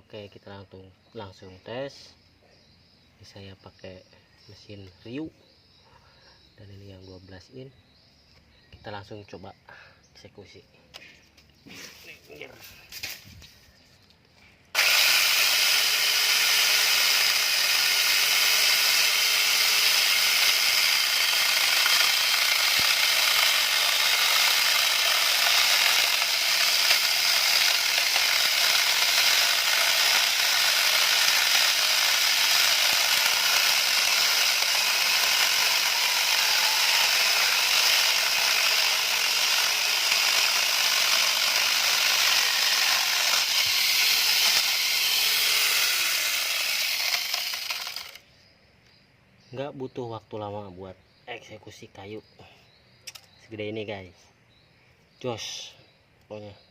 Oke, kita langsung tes. Ini saya pakai mesin Ryu dan ini yang 12 in. Kita langsung coba eksekusi. Nggak butuh waktu lama buat eksekusi kayu segede ini guys, jos pokoknya.